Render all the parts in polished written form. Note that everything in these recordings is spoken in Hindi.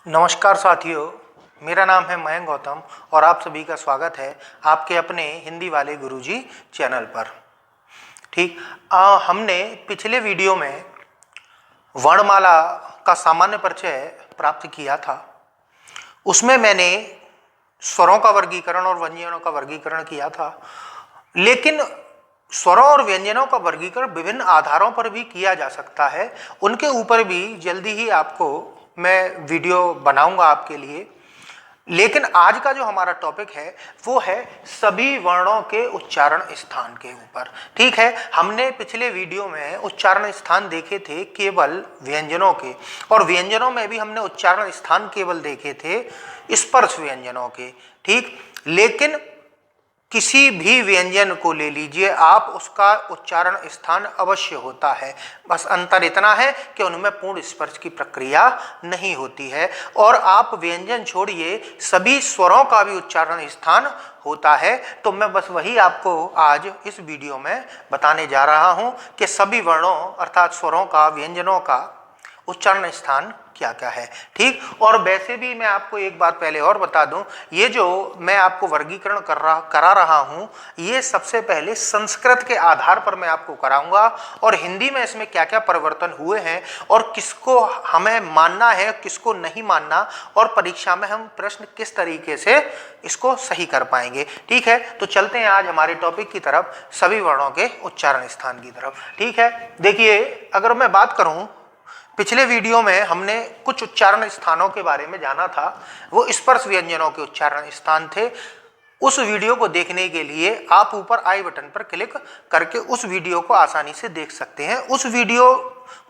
नमस्कार साथियों, मेरा नाम है मयंक गौतम और आप सभी का स्वागत है आपके अपने हिंदी वाले गुरुजी चैनल पर। ठीक, हमने पिछले वीडियो में वर्णमाला का सामान्य परिचय प्राप्त किया था। उसमें मैंने स्वरों का वर्गीकरण और व्यंजनों का वर्गीकरण किया था, लेकिन स्वरों और व्यंजनों का वर्गीकरण विभिन्न आधारों पर भी किया जा सकता है। उनके ऊपर भी जल्दी ही आपको मैं वीडियो बनाऊंगा आपके लिए। लेकिन आज का जो हमारा टॉपिक है वो है सभी वर्णों के उच्चारण स्थान के ऊपर। ठीक है, हमने पिछले वीडियो में उच्चारण स्थान देखे थे केवल व्यंजनों के, और व्यंजनों में भी हमने उच्चारण स्थान केवल देखे थे स्पर्श व्यंजनों के। ठीक, लेकिन किसी भी व्यंजन को ले लीजिए आप, उसका उच्चारण स्थान अवश्य होता है। बस अंतर इतना है कि उनमें पूर्ण स्पर्श की प्रक्रिया नहीं होती है। और आप व्यंजन छोड़िए, सभी स्वरों का भी उच्चारण स्थान होता है। तो मैं बस वही आपको आज इस वीडियो में बताने जा रहा हूं कि सभी वर्णों अर्थात स्वरों का, व्यंजनों का उच्चारण स्थान क्या क्या है। ठीक, और वैसे भी मैं आपको एक बात पहले और बता दूं, ये जो मैं आपको वर्गीकरण करा रहा हूं, ये सबसे पहले संस्कृत के आधार पर मैं आपको कराऊंगा, और हिंदी में इसमें क्या क्या परिवर्तन हुए हैं और किसको हमें मानना है किसको नहीं मानना, और परीक्षा में हम प्रश्न किस तरीके से इसको सही कर पाएंगे। ठीक है, तो चलते हैं आज हमारे टॉपिक की तरफ, सभी वर्णों के उच्चारण स्थान की तरफ। ठीक है, देखिए, अगर मैं बात करूं, पिछले वीडियो में हमने कुछ उच्चारण स्थानों के बारे में जाना था, वो स्पर्श व्यंजनों के उच्चारण स्थान थे। उस वीडियो को देखने के लिए आप ऊपर आई बटन पर क्लिक करके उस वीडियो को आसानी से देख सकते हैं। उस वीडियो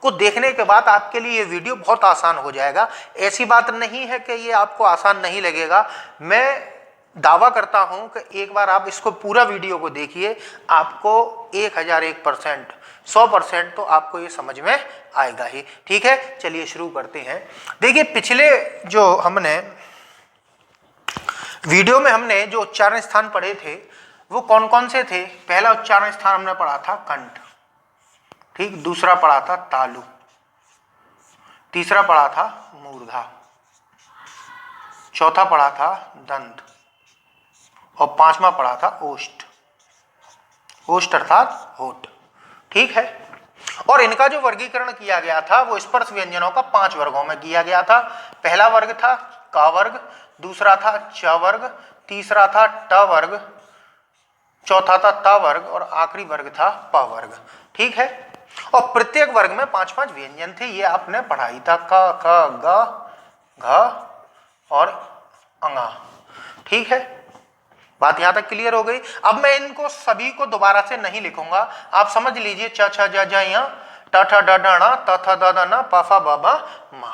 को देखने के बाद आपके लिए ये वीडियो बहुत आसान हो जाएगा। ऐसी बात नहीं है कि ये आपको आसान नहीं लगेगा। मैं दावा करता हूं कि एक बार आप इसको पूरा वीडियो को देखिए, आपको 1001%, 100% तो आपको ये समझ में आएगा ही। ठीक है, चलिए शुरू करते हैं। देखिए, पिछले जो हमने वीडियो में हमने जो उच्चारण स्थान पढ़े थे वो कौन कौन से थे। पहला उच्चारण स्थान हमने पढ़ा था कंठ। ठीक, दूसरा पढ़ा था तालु, तीसरा पढ़ा था मूर्धा, चौथा पढ़ा था दंत, और पांचवा पढ़ा था ओष्ठ। ओष्ठ अर्थात होठ। ठीक है, और इनका जो वर्गीकरण किया गया था वो स्पर्श व्यंजनों का 5 वर्गों में किया गया था। पहला वर्ग था क वर्ग, दूसरा था च वर्ग, तीसरा था ट वर्ग, चौथा था त वर्ग, और आखिरी वर्ग था प वर्ग। ठीक है, और प्रत्येक वर्ग में 5-5 व्यंजन थे, ये आपने पढ़ाई था, क ख ग घ और अंगा। ठीक है, बात यहां तक क्लियर हो गई। अब मैं इनको सभी को दोबारा से नहीं लिखूंगा, आप समझ लीजिए। च छ ज झ य, ट ठ ड ढ ण, त थ द ध न, प फ ब भ म।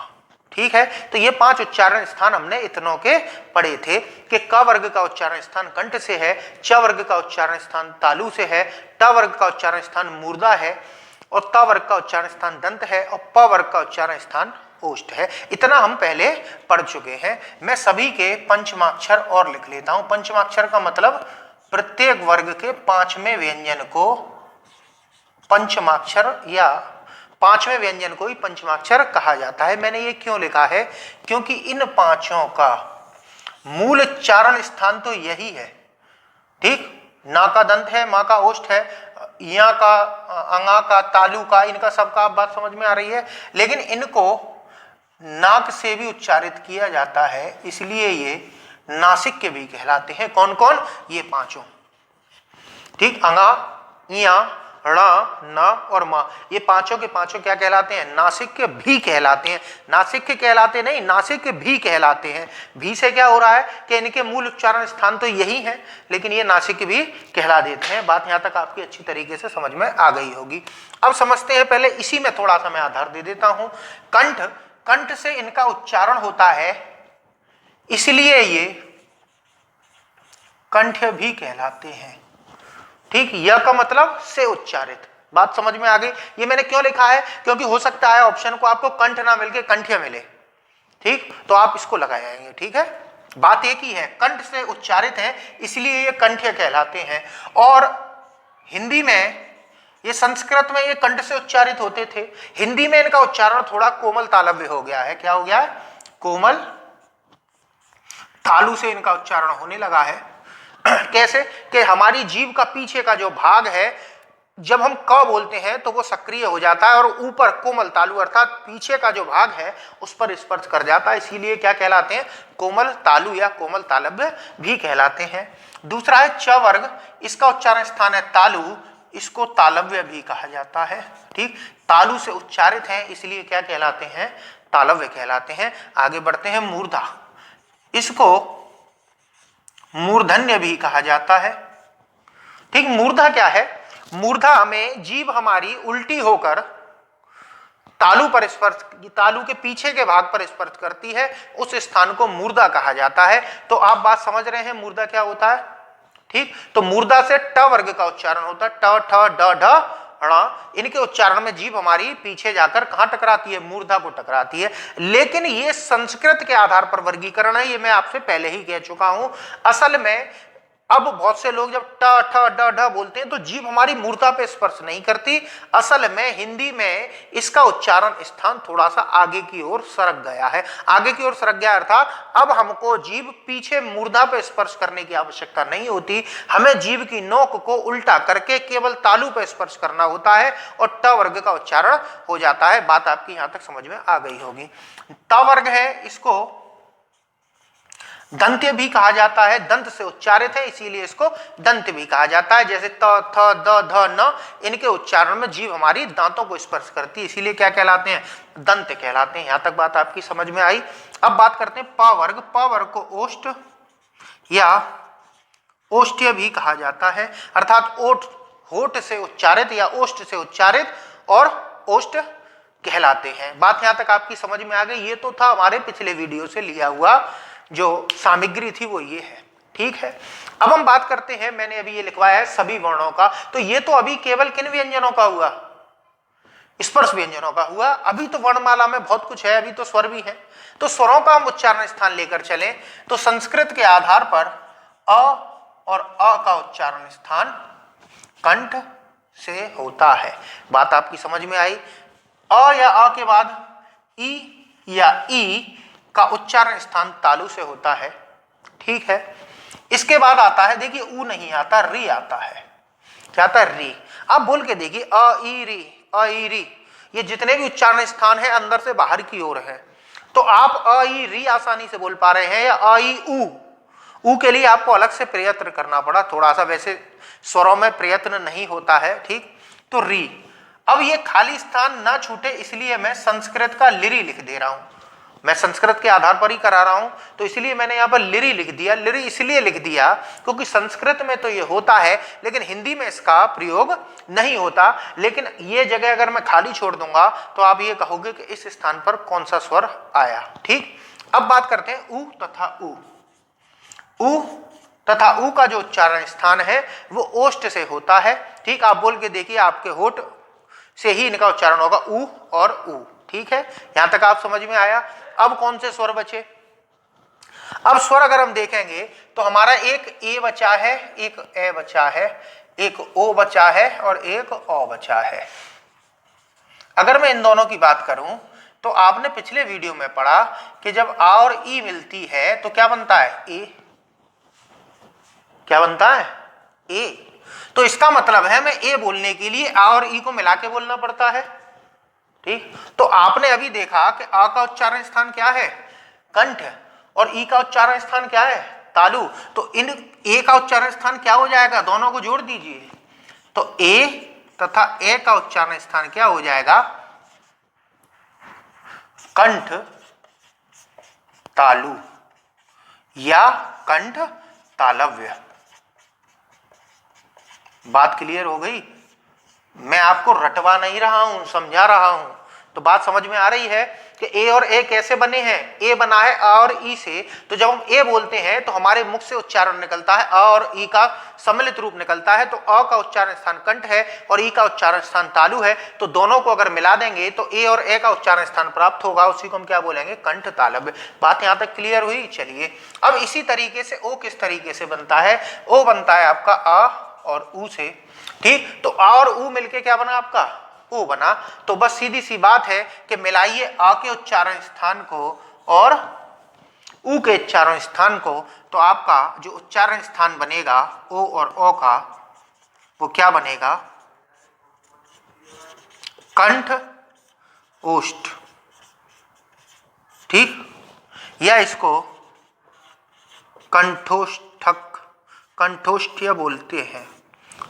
ठीक है, तो ये 5 उच्चारण स्थान हमने इतनों के पढ़े थे कि क वर्ग का उच्चारण स्थान कंठ से है, च वर्ग का उच्चारण स्थान तालु से है, ट वर्ग का उच्चारण स्थान मूर्धा है, और त वर्ग का उच्चारण स्थान दंत है, और प वर्ग का उच्चारण स्थान ओष्ठ है। इतना हम पहले पढ़ चुके हैं। मैं सभी के पंचमाक्षर और लिख लेता हूं। पंचमाक्षर का मतलब प्रत्येक वर्ग के 5वें व्यंजन को पंचमाक्षर, या 5वें व्यंजन को ही पंचमाक्षर कहा जाता है। मैंने ये क्यों लिखा है, क्योंकि इन 5 का मूल उच्चारण स्थान तो यही है। ठीक, ना का दंत है, माँ का ओष्ठ है, या का अंगा का, तालु का, इनका सबका बात समझ में आ रही है। लेकिन इनको नाक से भी उच्चारित किया जाता है, इसलिए ये नासिक के भी कहलाते हैं। कौन कौन? ये 5। ठीक, अंगा, इया, ण, न और म, ये 5 के 5 क्या कहलाते हैं? नासिक के भी कहलाते हैं। नासिक के कहलाते नहीं, नासिक के भी कहलाते हैं। भी से क्या हो रहा है कि इनके मूल उच्चारण स्थान तो यही है, लेकिन ये नासिक के भी कहला देते हैं। बात यहां तक आपकी अच्छी तरीके से समझ में आ गई होगी। अब समझते हैं, पहले इसी में थोड़ा सा मैं आधार दे देता हूं। कंठ, कंठ से इनका उच्चारण होता है, इसलिए ये कंठ भी कहलाते हैं। ठीक, यह का मतलब से उच्चारित। बात समझ में आ गई। ये मैंने क्यों लिखा है, क्योंकि हो सकता है ऑप्शन को आपको कंठ ना मिलके कंठ्य मिले। ठीक, तो आप इसको लगाएंगे। ठीक है, बात एक ही है, कंठ से उच्चारित है इसलिए ये कंठ्य कहलाते हैं। और हिंदी में, ये संस्कृत में ये कंठ से उच्चारित होते थे, हिंदी में इनका उच्चारण थोड़ा कोमल तालव्य हो गया है। क्या हो गया है? कोमल तालु से इनका उच्चारण होने लगा है। कैसे कि हमारी जीभ का पीछे का जो भाग है, जब हम क बोलते हैं तो वो सक्रिय हो जाता है और ऊपर कोमल तालु अर्थात पीछे का जो भाग है उस पर स्पर्श कर जाता है, इसीलिए क्या कहलाते हैं? कोमल तालु या कोमल तालव्य भी कहलाते हैं। दूसरा है च वर्ग, इसका उच्चारण स्थान है तालु, इसको तालव्य भी कहा जाता है। ठीक, तालु से उच्चारित है इसलिए क्या कहलाते हैं? तालव्य कहलाते हैं। आगे बढ़ते हैं मूर्धा, इसको मूर्धन्य भी कहा जाता है। ठीक, मूर्धा क्या है? मूर्धा में जीभ हमारी उल्टी होकर तालु पर स्पर्श, तालु के पीछे के भाग पर स्पर्श करती है, उस स्थान को मूर्धा कहा जाता है। तो आप बात समझ रहे हैं मूर्धा क्या होता है? ठीक, तो मूर्धा से ट वर्ग का उच्चारण होता है, ट ठ ड ढ ण। इनके उच्चारण में जीभ हमारी पीछे जाकर कहां टकराती है? मूर्धा को टकराती है। लेकिन ये संस्कृत के आधार पर वर्गीकरण है, ये मैं आपसे पहले ही कह चुका हूं। असल में अब बहुत से लोग जब ट ठ ड ढ बोलते हैं तो जीभ हमारी मूर्धा पे स्पर्श नहीं करती। असल में हिंदी में इसका उच्चारण स्थान थोड़ा सा आगे की ओर सरक गया है। आगे की ओर सरक गया अर्थात अब हमको जीभ पीछे मूर्धा पे स्पर्श करने की आवश्यकता नहीं होती, हमें जीभ की नोक को उल्टा करके केवल तालु पे स्पर्श करना होता है और ट वर्ग का उच्चारण हो जाता है। बात आपकी यहां तक समझ में आ गई होगी। त वर्ग है, इसको दंत्य भी कहा जाता है, दंत से उच्चारित है इसीलिए इसको दंत भी कहा जाता है। जैसे त थ द ध न, इनके उच्चारण में जीभ हमारी दांतों को स्पर्श करती है, इसीलिए क्या कहलाते हैं? दंत कहलाते हैं। यहां तक बात आपकी समझ में आई। अब बात करते हैं प वर्ग। प वर्ग को ओष्ठ या ओष्ठ्य भी कहा जाता है, अर्थात ओठ, होठ से उच्चारित या ओष्ठ से उच्चारित और ओष्ठ कहलाते हैं। बात यहां तक आपकी समझ में आ गई। ये तो था हमारे पिछले वीडियो से लिया हुआ जो सामग्री थी वो ये है। ठीक है, अब हम बात करते हैं, मैंने अभी ये लिखवाया है सभी वर्णों का। तो ये तो अभी केवल किन व्यंजनों का हुआ? स्पर्श व्यंजनों का हुआ। अभी तो वर्णमाला में बहुत कुछ है, अभी तो स्वर भी है। तो स्वरों का हम उच्चारण स्थान लेकर चले तो संस्कृत के आधार पर अ और अ का उच्चारण स्थान कंठ से होता है। बात आपकी समझ में आई। अ या अ के बाद ई या ई का उच्चारण स्थान तालु से होता है। ठीक है, इसके बाद आता है, देखिए ऊ नहीं आता, री आता है। क्या आता है? री। आप बोल के देखिए अ ई री, अ ई री, ये जितने भी उच्चारण स्थान है अंदर से बाहर की ओर है। तो आप अ ई री आसानी से बोल पा रहे हैं या अ ई ऊ। ऊ के लिए आपको अलग से प्रयत्न करना पड़ा थोड़ा सा, वैसे स्वरों में प्रयत्न नहीं होता है। ठीक, तो री। अब ये खाली स्थान ना छूटे इसलिए मैं संस्कृत का लिरी लिख दे रहा हूं। मैं संस्कृत के आधार पर ही करा रहा हूं तो इसलिए मैंने यहाँ पर लिरी लिख दिया। लिरी इसलिए लिख दिया क्योंकि संस्कृत में तो ये होता है लेकिन हिंदी में इसका प्रयोग नहीं होता। लेकिन ये जगह अगर मैं खाली छोड़ दूंगा तो आप ये कहोगे कि इस स्थान पर कौन सा स्वर आया। ठीक, अब बात करते हैं ऊ तथा ऊ। ऊ तथा ऊ का जो उच्चारण स्थान है वो ओष्ठ से होता है। ठीक, आप बोल के देखिए, आपके होठ से ही इनका उच्चारण होगा, ऊ और ऊ। ठीक है, यहां तक आप समझ में आया। अब कौन से स्वर बचे? अब स्वर अगर हम देखेंगे तो हमारा एक ए बचा है, एक ए बचा है, एक ओ बचा है और एक ओ बचा है। अगर मैं इन दोनों की बात करूं तो आपने पिछले वीडियो में पढ़ा कि जब आ और ई मिलती है तो क्या बनता है? ए। क्या बनता है? ए। तो इसका मतलब है मैं ए बोलने के लिए आ और ई को मिला के बोलना पड़ता है। ठीक, तो आपने अभी देखा कि आ का उच्चारण स्थान क्या है? कंठ, और ई का उच्चारण स्थान क्या है? तालु। तो इन ए का उच्चारण स्थान क्या हो जाएगा? दोनों को जोड़ दीजिए तो ए तथा ए का उच्चारण स्थान क्या हो जाएगा? कंठ तालु या कंठ तालव्य। बात क्लियर हो गई? मैं आपको रटवा नहीं रहा हूं, समझा रहा हूं। तो बात समझ में आ रही है कि ए और ए कैसे बने हैं? ए बना है आ और ई से। तो जब हम ए बोलते हैं तो हमारे मुख से उच्चारण निकलता है, आ और ई का सम्मिलित रूप निकलता है। तो अ का उच्चारण स्थान कंठ है और ई का उच्चारण स्थान तालु है। तो दोनों को अगर मिला देंगे तो ए और ए का उच्चारण स्थान प्राप्त होगा, उसी को हम क्या बोलेंगे? कंठ तालव्य। बात यहां तक क्लियर हुई? चलिए, अब इसी तरीके से ओ किस तरीके से बनता है? ओ बनता है आपका आ और ऊ से। ठीक, तो आ और ऊ मिलके क्या बना? आपका ऊ बना। तो बस सीधी सी बात है कि मिलाइए आ के उच्चारण स्थान को और ऊ के उच्चारण स्थान को, तो आपका जो उच्चारण स्थान बनेगा ओ और ओ का, वो क्या बनेगा? कंठ ओष्ठ। ठीक, या इसको कंठोष्ठक, कंठोष्ठ्य बोलते हैं।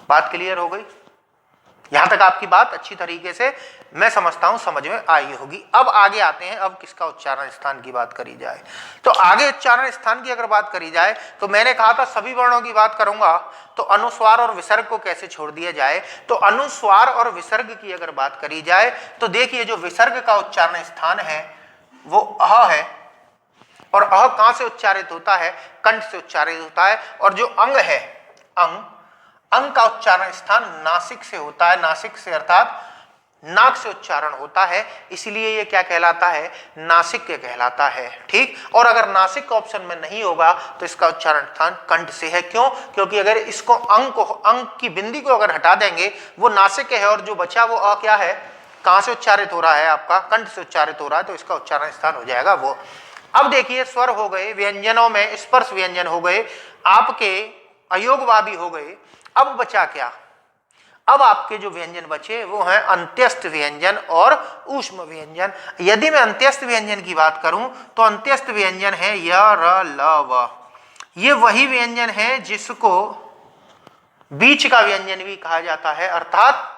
बात क्लियर हो गई? यहां तक आपकी बात अच्छी तरीके से मैं समझता हूं समझ में आई होगी। अब आगे आते हैं, अब किसका उच्चारण स्थान की बात करी जाए। तो आगे उच्चारण स्थान की अगर बात करी जाए तो मैंने कहा था सभी वर्णों की बात करूंगा, तो अनुस्वार और विसर्ग को कैसे छोड़ दिया जाए। तो अनुस्वार और विसर्ग की अगर बात करी जाए तो देखिए, जो विसर्ग का उच्चारण स्थान है वो अह है, और अह कहां से उच्चारित होता है? कंठ से उच्चारित होता है। और जो अंग है, अंग का उच्चारण स्थान नासिक से होता है, नासिक से अर्थात नाक से उच्चारण होता है, इसलिए ये क्या कहलाता है? नासिक के कहलाता है। ठीक, और अगर नासिक का ऑप्शन में नहीं होगा तो इसका उच्चारण स्थान कंठ से है। क्यों? क्योंकि अगर इसको अंग की बिंदी को अगर हटा देंगे वो नासिक है, और जो बचा वो अ क्या है? कहां से उच्चारित हो रहा है? आपका कंठ से उच्चारित हो रहा है, तो इसका उच्चारण स्थान हो जाएगा वो। अब देखिए, स्वर हो गए, व्यंजनों में स्पर्श व्यंजन हो गए, आपके अयोगवादी हो गए। अब बचा क्या? अब आपके जो व्यंजन बचे वो हैं अंत्यस्थ व्यंजन और ऊष्म व्यंजन। यदि मैं अंत्यस्थ व्यंजन की बात करूं तो अंत्यस्थ व्यंजन है य, र, ल, व। ये वही व्यंजन है जिसको बीच का व्यंजन भी कहा जाता है, अर्थात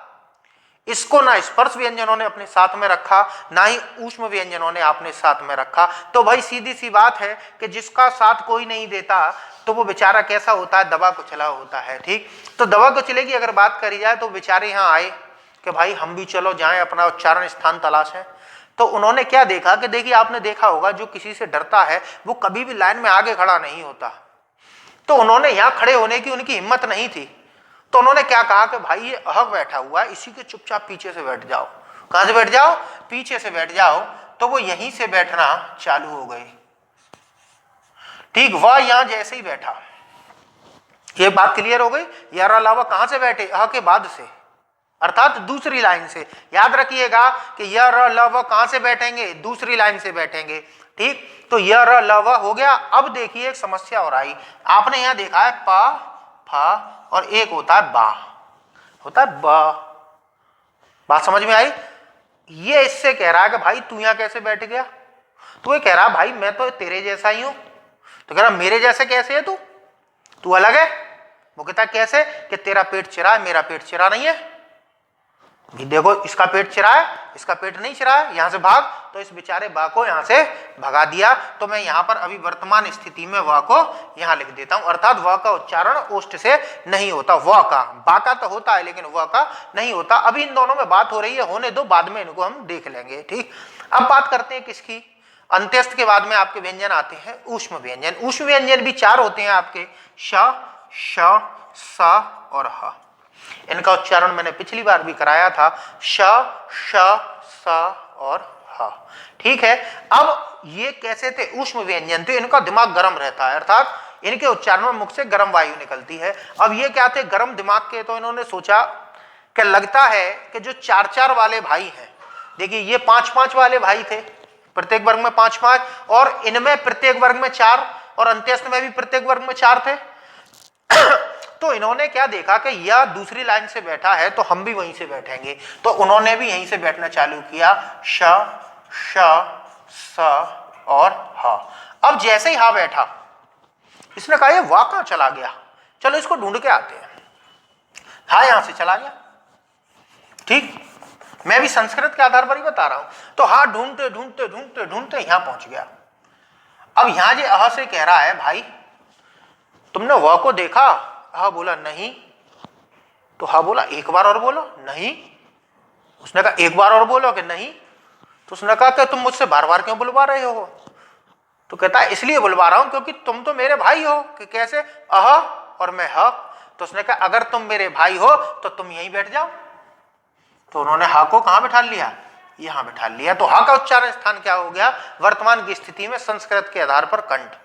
इसको ना स्पर्श व्यंजनों ने अपने साथ में रखा, ना ही ऊष्म व्यंजनों ने अपने साथ में रखा। तो भाई सीधी सी बात है कि जिसका साथ कोई नहीं देता तो वो बेचारा कैसा होता है? दबा कुचला होता है। ठीक, तो दबा कुचले की अगर बात करी जाए तो बेचारे यहाँ आए कि भाई हम भी चलो जाएं, अपना उच्चारण स्थान तलाशें। तो उन्होंने क्या देखा कि देखिए, आपने देखा होगा जो किसी से डरता है वो कभी भी लाइन में आगे खड़ा नहीं होता। तो उन्होंने यहाँ खड़े होने की उनकी हिम्मत नहीं थी, तो उन्होंने क्या कहा कि भाई ये अह बैठा हुआ है, इसी के चुपचाप पीछे से बैठ जाओ। कहां से बैठ जाओ? पीछे से बैठ जाओ। तो वो यहीं से बैठना चालू हो गई। ठीक, वह यहां जैसे ही बैठा, ये बात क्लियर हो गई। यार अलावा कहां से बैठे? अह के बाद से, अर्थात दूसरी लाइन से। याद रखिएगा कि य र ल व कहां से बैठेंगे? दूसरी लाइन से बैठेंगे। ठीक, तो य र ल व हो गया। अब देखिए एक समस्या और आई। आपने यहां देखा है प, फ और एक होता है बा, होता है ब। बात समझ में आई? ये इससे कह रहा है कि भाई तू यहां कैसे बैठ गया? तो ये कह रहा भाई मैं तो तेरे जैसा ही हूं। तो कह रहा मेरे जैसे कैसे है तू? तू अलग है। वो कहता कैसे? कि तेरा पेट चिरा है, मेरा पेट चिरा नहीं है। देखो, इसका पेट चिरा है, इसका पेट नहीं चिरा है, यहां से भाग। तो इस बेचारे बा को यहां से भगा दिया। तो मैं यहां पर अभी वर्तमान स्थिति में वा को यहां लिख देता हूं, अर्थात व का उच्चारण ओष्ठ से नहीं होता, व का। बा का तो होता है लेकिन व का नहीं होता। अभी इन दोनों में बात हो रही है, होने दो, बाद में इनको हम देख लेंगे। ठीक, अब बात करते हैं किसकी? अंत्यस्थ के बाद में आपके व्यंजन आते हैं ऊष्म व्यंजन। ऊष्म व्यंजन भी चार होते हैं आपके, श, श, स और ह। इनका उच्चारण मैंने पिछली बार भी कराया था, श, श, स और ह। ठीक है, अब ये कैसे थे? ऊष्म व्यंजन थे, इनका दिमाग गर्म रहता है, अर्थात इनके उच्चारण में मुख से गर्म वायु निकलती है। अब ये क्या थे? गर्म दिमाग के। तो इन्होंने सोचा कि लगता है कि जो चार चार वाले भाई हैं, देखिए ये पांच पांच वाले भाई थे, प्रत्येक वर्ग में पांच पांच, और इनमें प्रत्येक वर्ग में चार, और अंत्यस्थ में भी प्रत्येक वर्ग में चार थे। तो इन्होंने क्या देखा कि यह दूसरी लाइन से बैठा है तो हम भी वहीं से बैठेंगे। तो उन्होंने भी यहीं से बैठना चालू किया, श, श, स और ह। अब जैसे ही हा बैठा, इसने कहा ये वाह कहां चला गया? चलो इसको ढूंढ के आते हैं। हा यहां से चला गया। ठीक, मैं भी संस्कृत के आधार पर ही बता रहा हूं। तो हा ढूंढते ढूंढते ढूंढते ढूंढते यहां पहुंच गया। अब यहां जो अह से कह रहा है भाई तुमने वह को देखा? हा बोला नहीं। तो हा बोला एक बार और बोलो। नहीं। उसने कहा एक बार और बोलो कि नहीं। तो उसने कहा कि तुम मुझसे बार बार क्यों बुलवा रहे हो? तो कहता है इसलिए बुलवा रहा हूं क्योंकि तुम तो मेरे भाई हो। कि कैसे? अह और मैं ह। तो उसने कहा अगर तुम मेरे भाई हो तो तुम यहीं बैठ जाओ। तो उन्होंने हा को कहां बैठा लिया? यहां बैठा लिया। तो हा का उच्चारण स्थान क्या हो गया वर्तमान की स्थिति में? संस्कृत के आधार पर कंठ।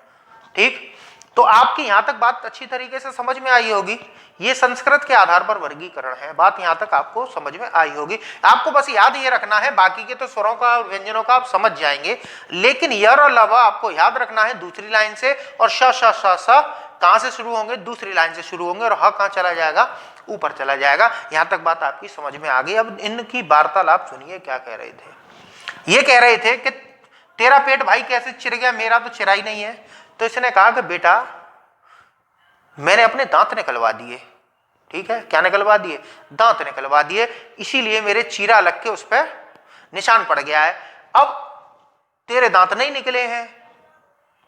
ठीक, तो आपकी यहां तक बात अच्छी तरीके से समझ में आई होगी। ये संस्कृत के आधार पर वर्गीकरण है, बात यहां तक आपको समझ में आई होगी। आपको बस याद ये रखना है, बाकी के तो स्वरों का व्यंजनों का आप समझ जाएंगे, लेकिन यर और लव आपको याद रखना है दूसरी लाइन से, और श श श स कहां से शुरू होंगे, दूसरी लाइन से शुरू होंगे, और ह कहां चला जाएगा, ऊपर चला जाएगा। यहां तक बात आपकी समझ में आ गई। अब इनकी वार्तालाप सुनिए क्या कह रहे थे। ये कह रहे थे कि तेरा पेट भाई कैसे चिर गया, मेरा तो चिरा ही नहीं है। तो इसने कहा कि बेटा मैंने अपने दांत निकलवा दिए। ठीक है, क्या निकलवा दिए, दांत निकलवा दिए, इसीलिए मेरे चीरा लग के उस पर निशान पड़ गया है। अब तेरे दांत नहीं निकले हैं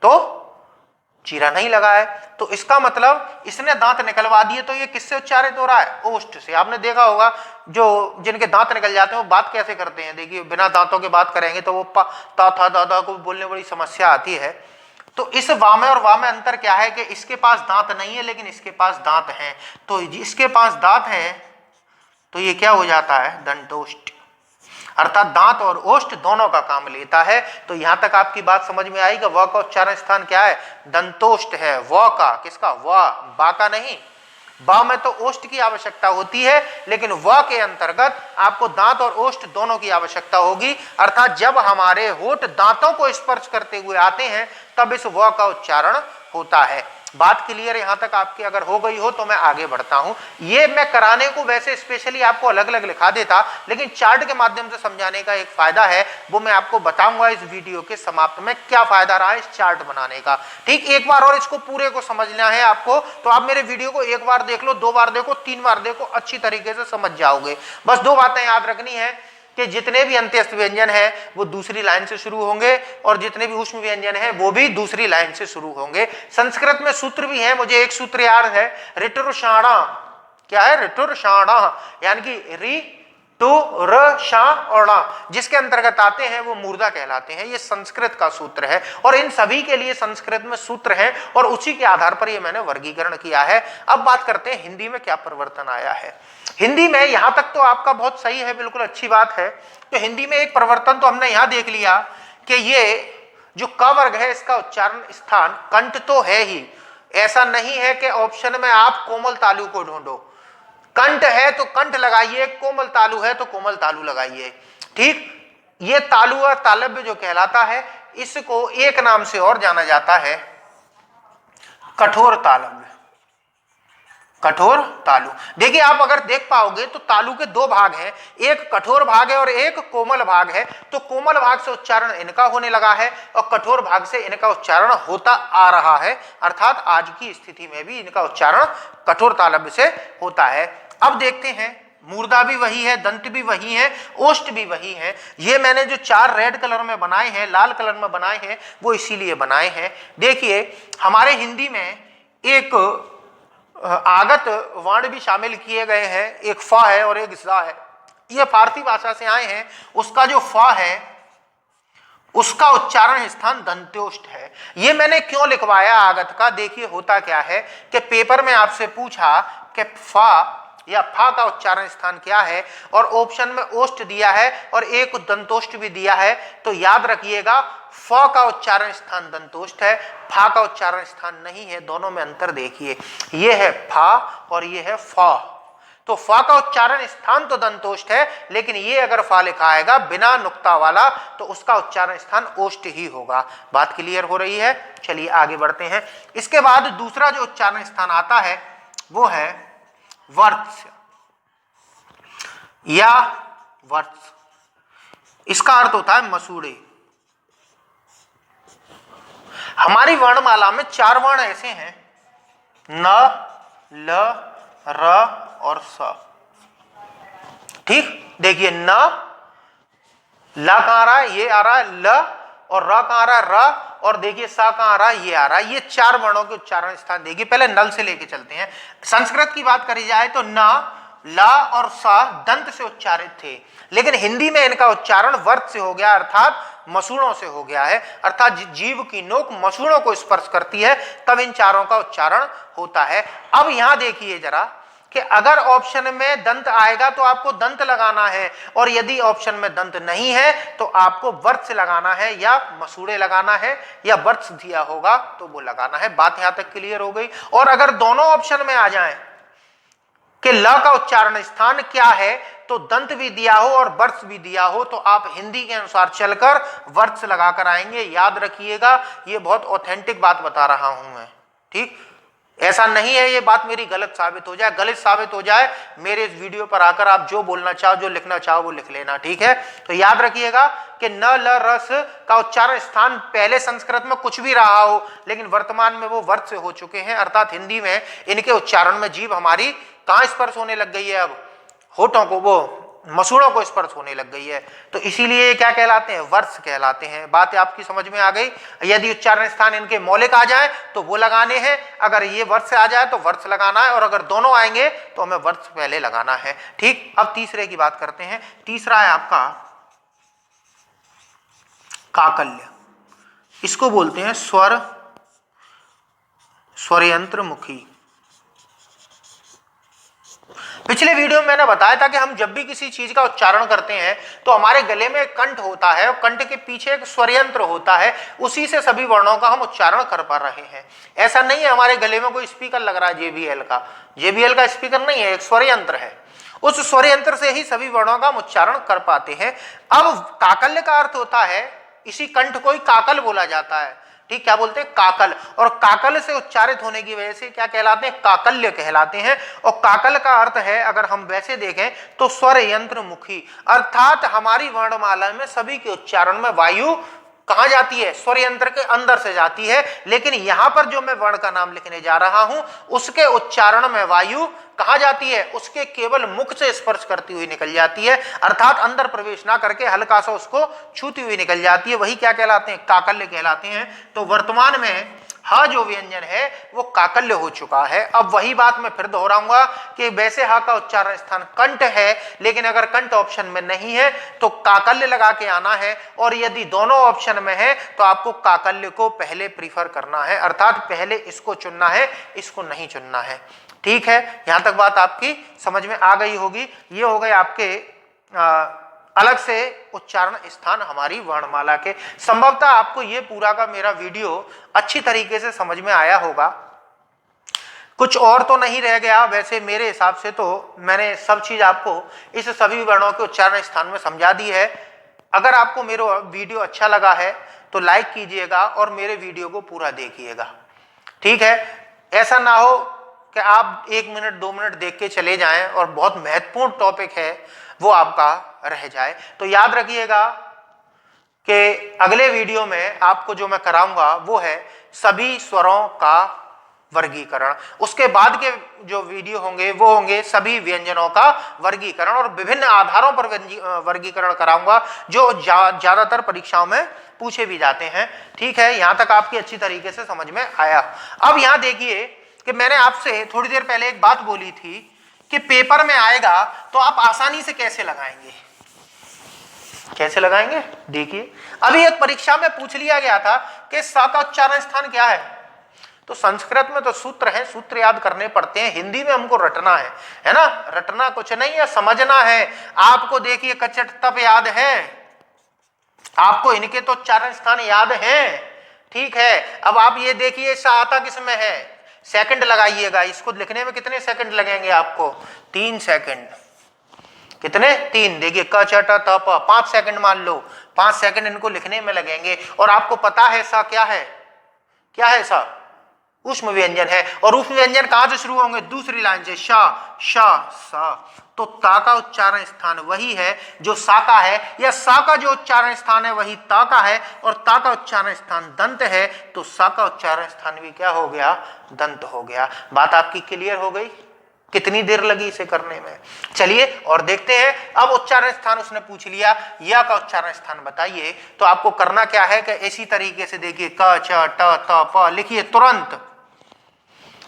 तो चीरा नहीं लगा है, तो इसका मतलब इसने दांत निकलवा दिए। तो ये किससे उच्चारित हो रहा है, ओष्ठ से। आपने देखा होगा जो जिनके दांत निकल जाते हैं वो बात कैसे करते हैं, देखिए बिना दांतों के बात करेंगे तो वो ता था दादा को बोलने बड़ी समस्या आती है। तो इस वा में और वा में अंतर क्या है कि इसके पास दांत नहीं है लेकिन इसके पास दांत हैं। तो इसके पास दांत है तो ये क्या हो जाता है, दंतोष्ठ, अर्थात दांत और ओष्ठ दोनों का काम लेता है। तो यहां तक आपकी बात समझ में आई कि व का उच्चारण स्थान क्या है, दंतोष्ठ है। व का, किसका, व, बा का नहीं। बा में तो ओष्ठ की आवश्यकता होती है, लेकिन व के अंतर्गत आपको दांत और ओष्ठ दोनों की आवश्यकता होगी। अर्थात जब हमारे होठ दांतों को स्पर्श करते हुए आते हैं तब इस व का उच्चारण होता है। बात क्लियर यहां तक आपकी अगर हो गई हो तो मैं आगे बढ़ता हूं। ये मैं कराने को वैसे स्पेशली आपको अलग अलग लिखा देता, लेकिन चार्ट के माध्यम से समझाने का एक फायदा है, वो मैं आपको बताऊंगा इस वीडियो के समाप्त में क्या फायदा रहा इस चार्ट बनाने का। ठीक, एक बार और इसको पूरे को समझना है आपको, तो आप मेरे वीडियो को एक बार देख लो, 2 बार देखो, 3 बार देखो, अच्छी तरीके से समझ जाओगे। बस 2 बातें याद रखनी है कि जितने भी अंत्यस्थ व्यंजन है वो दूसरी लाइन से शुरू होंगे, और जितने भी ऊष्म व्यंजन है वो भी दूसरी लाइन से शुरू होंगे। संस्कृत में सूत्र भी है, मुझे एक सूत्र याद है, ऋटुरषाणा। क्या है, ऋटुरषाणा, यानी कि री टू र शा और णा जिसके अंतर्गत आते हैं वो मूर्धा कहलाते हैं। ये संस्कृत का सूत्र है, और इन सभी के लिए संस्कृत में सूत्र हैं, और उसी के आधार पर ये मैंने वर्गीकरण किया है। अब बात करते हैं हिंदी में क्या परिवर्तन आया है। हिंदी में यहां तक तो आपका बहुत सही है, बिल्कुल अच्छी बात है। तो हिंदी में एक परिवर्तन तो हमने यहां देख लिया कि ये जो क वर्ग है इसका उच्चारण स्थान कंठ तो है ही, ऐसा नहीं है कि ऑप्शन में आप कोमल तालु को ढूंढो। कंठ है तो कंठ लगाइए, कोमल तालु है तो कोमल तालु लगाइए। ठीक, ये तालु और तालव्य जो कहलाता है इसको एक नाम से और जाना जाता है, कठोर तालव्य, कठोर तालु। देखिए आप अगर देख पाओगे तो तालु के 2 भाग हैं, एक कठोर भाग है और एक कोमल भाग है। तो कोमल भाग से उच्चारण इनका होने लगा है और कठोर भाग से इनका उच्चारण होता आ रहा है, अर्थात आज की स्थिति में भी इनका उच्चारण कठोर तालव्य से होता है। अब देखते हैं, मूर्धा भी वही है, दंत भी वही है, ओष्ठ भी वही है। ये मैंने जो 4 रेड कलर में बनाए हैं, लाल कलर में बनाए हैं, वो इसीलिए बनाए हैं। देखिए हमारे हिंदी में एक आगत वर्ण भी शामिल किए गए हैं, एक फा है और एक ज़ा है। ये फारसी भाषा से आए हैं। उसका जो फा है उसका उच्चारण स्थान दंत्योष्ठ है। ये मैंने क्यों लिखवाया आगत का, देखिए होता क्या है कि पेपर में आपसे पूछा कि फा या फा का उच्चारण स्थान क्या है, और ऑप्शन में ओष्ठ दिया है और एक दंतोष्ठ भी दिया है। तो याद रखिएगा फ का उच्चारण स्थान दंतोष्ठ है, फा का उच्चारण स्थान नहीं है। दोनों में अंतर देखिए, ये है फा और ये है फा। तो फा का उच्चारण स्थान तो दंतोष्ठ है, लेकिन ये अगर फा लिखा आएगा बिना नुक्ता वाला तो उसका उच्चारण स्थान ओष्ठ ही होगा। बात क्लियर हो रही है। चलिए आगे बढ़ते हैं। इसके बाद दूसरा जो उच्चारण स्थान आता है वो है वर्त्स या वर्त्स। इसका अर्थ होता है मसूड़े। हमारी वर्णमाला में 4 वर्ण ऐसे हैं, न, ल, र और स। ठीक, देखिए न, ला कहां आ रहा है, ये आ रहा है ल, और र कहां आ रहा है, र, और देखिए सा कहां आ रहा है, ये आ रहा है। ये 4 वर्णों के उच्चारण स्थान देखिए। पहले नल से लेके चलते हैं। संस्कृत की बात करी जाए तो न, ला और सा दंत से उच्चारित थे, लेकिन हिंदी में इनका उच्चारण वर्त से हो गया, अर्थात मसूड़ों से हो गया है। अर्थात जीव की नोक मसूड़ों को स्पर्श करती है, तब इन चारों का उच्चारण होता है। अब यहां देखिए जरा कि अगर ऑप्शन में दंत आएगा तो आपको दंत लगाना है, और यदि ऑप्शन में दंत नहीं है तो आपको वर्ष लगाना है या मसूड़े लगाना है, या वर्ष दिया होगा तो वो लगाना है। बात यहां तक क्लियर हो गई। और अगर दोनों ऑप्शन में आ जाएं कि ल का उच्चारण स्थान क्या है, तो दंत भी दिया हो और वर्ष भी दिया हो, तो आप हिंदी के अनुसार चलकर वर्ष लगाकर आएंगे। याद रखिएगा, ये बहुत ऑथेंटिक बात बता रहा हूं मैं। ठीक, ऐसा नहीं है ये बात मेरी गलत साबित हो जाए, गलत साबित हो जाए मेरे इस वीडियो पर आकर आप जो बोलना चाहो, जो लिखना चाहो वो लिख लेना। ठीक है, तो याद रखिएगा कि न ल रस का उच्चारण स्थान पहले संस्कृत में कुछ भी रहा हो, लेकिन वर्तमान में वो वर्ष से हो चुके हैं, अर्थात हिंदी में इनके उच्चारण में जीभ हमारी कहां स्पर्श होने लग गई है, अब होठों को, वो मसूड़ों को स्पर्श होने लग गई है। तो इसीलिए ये क्या कहलाते हैं, वर्ष कहलाते हैं। बात आपकी समझ में आ गई। यदि उच्चारण स्थान इनके मौलिक आ जाए तो वो लगाने हैं, अगर ये वर्ष आ जाए तो वर्ष लगाना है, और अगर दोनों आएंगे तो हमें वर्ष पहले लगाना है। ठीक, अब तीसरे की बात करते हैं। तीसरा है आपका काकल्य। इसको बोलते हैं स्वर, स्वरयंत्र मुखी। पिछले वीडियो में मैंने बताया था कि हम जब भी किसी चीज का उच्चारण करते हैं तो हमारे गले में एक कंठ होता है, और कंठ के पीछे एक स्वरयंत्र होता है, उसी से सभी वर्णों का हम उच्चारण कर पा रहे हैं। ऐसा नहीं है हमारे गले में कोई स्पीकर लग रहा है JBL का, JBL का स्पीकर नहीं है, एक स्वरयंत्र है। उस स्वरयंत्र से ही सभी वर्णों का हम उच्चारण कर पाते हैं। अब काकल्य का अर्थ होता है, इसी कंठ को ही काकल बोला जाता है। ठीक, क्या बोलते हैं, काकल। और काकल से उच्चारित होने की वजह से क्या कहलाते हैं, काकल्य कहलाते हैं। और काकल का अर्थ है, अगर हम वैसे देखें तो स्वर यंत्र मुखी, अर्थात हमारी वर्णमाला में सभी के उच्चारण में वायु कहां जाती है, स्वर यंत्र के अंदर से जाती है। लेकिन यहां पर जो मैं वर्ण का नाम लिखने जा रहा हूं उसके उच्चारण में वायु कहां जाती है, उसके केवल मुख से स्पर्श करती हुई निकल जाती है, अर्थात अंदर प्रवेश ना करके हल्का सा उसको छूती हुई निकल जाती है। वही क्या कहलाते हैं, काकल्य कहलाते हैं। तो वर्तमान में ह जो व्यंजन है वो काकल्य हो चुका है। अब वही बात मैं फिर दोहराऊंगा कि वैसे ह का उच्चारण स्थान कंठ है, लेकिन अगर कंठ ऑप्शन में नहीं है तो काकल्य लगा के आना है, और यदि दोनों ऑप्शन में है तो आपको काकल्य को पहले प्रीफर करना है, अर्थात पहले इसको चुनना है, इसको नहीं चुनना है। ठीक है, यहां तक बात आपकी समझ में आ गई होगी। ये हो गए आपके अलग से उच्चारण स्थान हमारी वर्णमाला के। संभवतः आपको ये पूरा का मेरा वीडियो अच्छी तरीके से समझ में आया होगा, कुछ और तो नहीं रह गया। वैसे मेरे हिसाब से तो मैंने सब चीज आपको इस सभी वर्णों के उच्चारण स्थान में समझा दी है। अगर आपको मेरा वीडियो अच्छा लगा है तो लाइक कीजिएगा और मेरे वीडियो को पूरा देखिएगा। ठीक है, ऐसा ना हो कि आप 1 मिनट 2 मिनट देख के चले जाएं और बहुत महत्वपूर्ण टॉपिक है वो आपका रह जाए। तो याद रखिएगा कि अगले वीडियो में आपको जो मैं कराऊंगा वो है सभी स्वरों का वर्गीकरण। उसके बाद के जो वीडियो होंगे वो होंगे सभी व्यंजनों का वर्गीकरण, और विभिन्न आधारों पर वर्गीकरण कराऊंगा जो ज्यादातर परीक्षाओं में पूछे भी जाते हैं। ठीक है, यहां तक आपकी अच्छी तरीके से समझ में आया। अब यहां देखिए कि मैंने आपसे थोड़ी देर पहले एक बात बोली थी कि पेपर में आएगा तो आप आसानी से कैसे लगाएंगे, कैसे लगाएंगे। देखिए, अभी एक परीक्षा में पूछ लिया गया था कि स का उच्चारण स्थान क्या है, तो संस्कृत में तो सूत्र है, सूत्र याद करने पड़ते हैं, हिंदी में हमको रटना है ना। रटना कुछ नहीं है, समझना है। आपको देखिए कचट तप याद है, आपको इनके तो उच्चारण स्थान याद हैं। ठीक है, अब आप ये देखिए सहायता किसमें है, सेकंड लगाइएगा। इसको लिखने में कितने सेकंड लगेंगे आपको, 3 सेकंड। कितने, 3। देखिए क च ट त प 5 सेकंड मान लो, 5 सेकंड इनको लिखने में लगेंगे। और आपको पता है सा क्या है, क्या है सा, ऊष्म व्यंजन है। और ऊष्म व्यंजन कहां से शुरू होंगे, दूसरी लाइन से, शा शा सा। तो ता का उच्चारण स्थान वही है जो सा का है, या सा का जो उच्चारण स्थान है वही ता का है, और ता का उच्चारण स्थान दंत है, तो सा का उच्चारण स्थान भी क्या हो गया, दंत हो गया। बात आपकी क्लियर हो गई। कितनी देर लगी इसे करने में, चलिए और देखते हैं। अब उच्चारण स्थान उसने पूछ लिया, या का उच्चारण स्थान बताइए, तो आपको करना क्या है कि इसी तरीके से देखिए क च ट त प लिखिए तुरंत।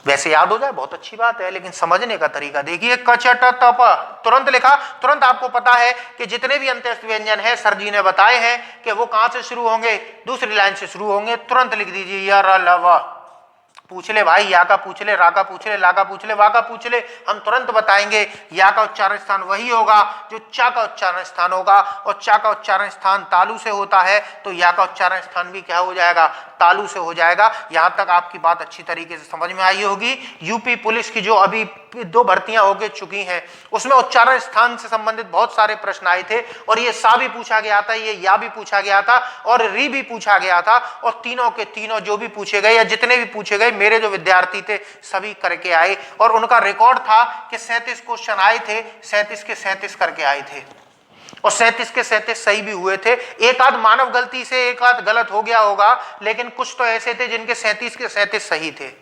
वैसे याद हो जाए बहुत अच्छी बात है, लेकिन समझने का तरीका देखिए, क च ट त प तुरंत लिखा। तुरंत आपको पता है कि जितने भी अंत्यस्थ व्यंजन है सर जी ने बताए हैं कि वो कहां से शुरू होंगे, दूसरी लाइन से शुरू होंगे। तुरंत लिख दीजिए य र ल व, पूछ ले भाई, या का पूछ ले, रा का पूछ ले, ला का पूछ ले, वा का पूछ ले, हम तुरंत बताएंगे। या का उच्चारण स्थान वही होगा जो चा का उच्चारण स्थान होगा, और चा का उच्चारण स्थान तालु से होता है, तो या का उच्चारण स्थान भी क्या हो जाएगा, तालु से हो जाएगा। यहां तक आपकी बात अच्छी तरीके से समझ में आई होगी। यूपी पुलिस की जो अभी 2 भर्तियां होके चुकी हैं, उसमें उच्चारण स्थान से संबंधित बहुत सारे प्रश्न आए थे, और ये सा भी पूछा गया था, ये या भी पूछा गया था, और री भी पूछा गया था, और तीनों के तीनों जो भी पूछे गए या जितने भी पूछे गए, मेरे जो विद्यार्थी थे सभी करके आए, और उनका रिकॉर्ड था कि 37 क्वेश्चन आए थे, 37 के 37 करके आए थे, और 37 के 37 सही भी हुए थे। एक आध मानव गलती से एक आध गलत हो गया होगा, लेकिन कुछ तो ऐसे थे जिनके 37 के 37 सही थे।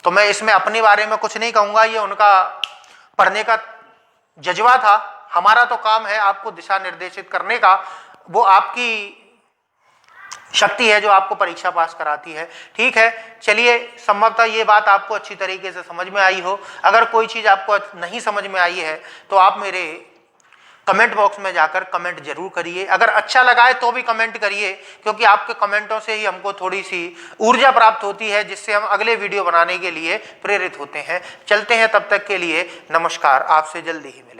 तो मैं इसमें अपने बारे में कुछ नहीं कहूंगा, ये उनका पढ़ने का जज्बा था। हमारा तो काम है आपको दिशा निर्देशित करने का, वो आपकी शक्ति है जो आपको परीक्षा पास कराती है। ठीक है, चलिए, संभवतः ये बात आपको अच्छी तरीके से समझ में आई हो। अगर कोई चीज़ आपको नहीं समझ में आई है तो आप मेरे कमेंट बॉक्स में जाकर कमेंट जरूर करिए। अगर अच्छा लगा है तो भी कमेंट करिए, क्योंकि आपके कमेंटों से ही हमको थोड़ी सी ऊर्जा प्राप्त होती है, जिससे हम अगले वीडियो बनाने के लिए प्रेरित होते हैं। चलते हैं, तब तक के लिए नमस्कार, आपसे जल्दी ही मिलेंगे।